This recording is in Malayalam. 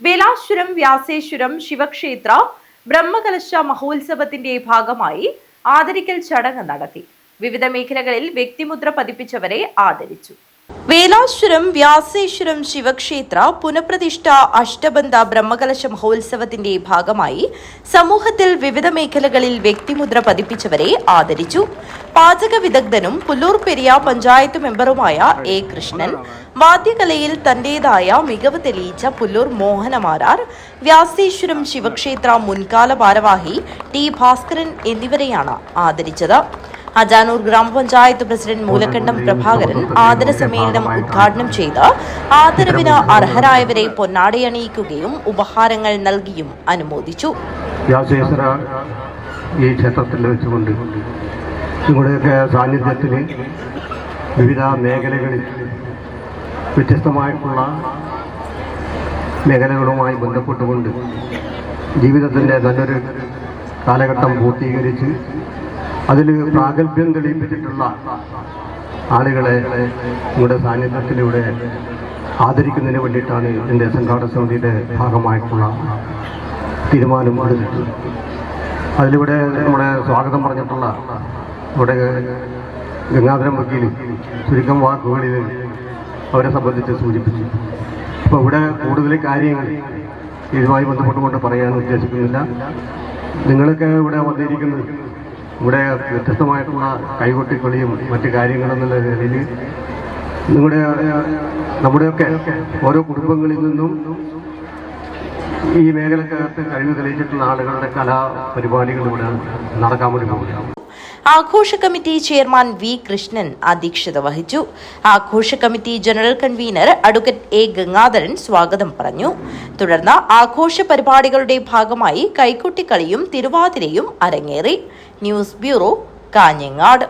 വേലാശ്വരം വ്യാസേശ്വരം ശിവക്ഷേത്ര ബ്രഹ്മകലശ മഹോത്സവത്തിന്റെ ഭാഗമായി ആദരിക്കൽ ചടങ്ങ് നടത്തി. വിവിധ മേഖലകളിൽ വ്യക്തിമുദ്ര പതിപ്പിച്ചവരെ ആദരിച്ചു. വേലാശ്വരം വ്യാസേശ്വരം ശിവക്ഷേത്ര പുനഃപ്രതിഷ്ഠ അഷ്ടബന്ധ ബ്രഹ്മകലശ മഹോത്സവത്തിന്റെ ഭാഗമായി സമൂഹത്തിൽ വിവിധ മേഖലകളിൽ വ്യക്തിമുദ്ര പതിപ്പിച്ചവരെ ആദരിച്ചു. പാചക വിദഗ്ധനും പുല്ലൂർ പെരിയ പഞ്ചായത്ത് മെമ്പറുമായ എ കൃഷ്ണൻ, വാദ്യകലയിൽ തന്റേതായ മികവ് തെളിയിച്ച പുല്ലൂർ മോഹനമാരാർ, വ്യാസേശ്വരം ശിവക്ഷേത്ര മുൻകാല ഭാരവാഹി ടി ഭാസ്കരൻ എന്നിവരെയാണ് ആദരിച്ചത്. അജാനൂർ ഗ്രാമപഞ്ചായത്ത് പ്രസിഡന്റ് മൂലക്കണ്ടം പ്രഭാകരൻ ആദര സമ്മേളനം ഉദ്ഘാടനം ചെയ്ത് ആദരവിന് അർഹരായവരെ പൊന്നാടയണിയിക്കുകയും ഉപഹാരങ്ങൾ നൽകിയും അനുമോദിച്ചു. ഈ ക്ഷേത്രത്തിൽ വെച്ചുകൊണ്ട് നിങ്ങളുടെയൊക്കെ സാന്നിധ്യത്തിൽ വിവിധ മേഖലകളിൽ വ്യത്യസ്തമായിട്ടുള്ള മേഖലകളുമായി ബന്ധപ്പെട്ടുകൊണ്ട് ജീവിതത്തിൻ്റെ നല്ലൊരു കാലഘട്ടം പൂർത്തീകരിച്ച് അതിൽ പ്രാഗൽഭ്യം തെളിയിപ്പിച്ചിട്ടുള്ള ആളുകളെ നിങ്ങളുടെ സാന്നിധ്യത്തിലൂടെ ആദരിക്കുന്നതിന് വേണ്ടിയിട്ടാണ് എൻ്റെ സംഘാടക സമിതിയുടെ ഭാഗമായിട്ടുള്ള തീരുമാനം എടുത്തിട്ടുള്ളത്. അതിലൂടെ നമ്മുടെ സ്വാഗതം പറഞ്ഞിട്ടുള്ള നമ്മുടെ ഗംഗാധരൻ വക്കീൽ ചുരുക്കം വാക്കുകളിൽ അവരെ സംബന്ധിച്ച് സൂചിപ്പിച്ചു. അപ്പോൾ ഇവിടെ കൂടുതൽ കാര്യങ്ങൾ ഇതുമായി ബന്ധപ്പെട്ടുകൊണ്ട് പറയാൻ ഉദ്ദേശിക്കുന്നില്ല. നിങ്ങളൊക്കെ ഇവിടെ വന്നിരിക്കുന്നത് ഇവിടെ വ്യത്യസ്തമായിട്ടുള്ള കൈകൊട്ടിക്കളിയും മറ്റു കാര്യങ്ങളെന്നുള്ള നിലയിൽ നമ്മുടെയൊക്കെ ഓരോ കുടുംബങ്ങളിൽ നിന്നും ഈ മേഖലക്കകത്ത് കഴിവ് തെളിയിച്ചിട്ടുള്ള ആളുകളുടെ കലാപരിപാടികൾ ഇവിടെ നടക്കാൻ വേണ്ടി പോകുന്നു. ആഘോഷ കമ്മിറ്റി ചെയർമാൻ വി കൃഷ്ണൻ അധ്യക്ഷത വഹിച്ചു. ആഘോഷ committee general convener advocate A Gangadharan സ്വാഗതം പറഞ്ഞു. തുടർന്ന് ആഘോഷ പരിപാടികളുടെ ഭാഗമായി കൈകൊട്ടിക്കളിയും തിരുവാതിരയും അരങ്ങേറി. News bureau, Kanhangad.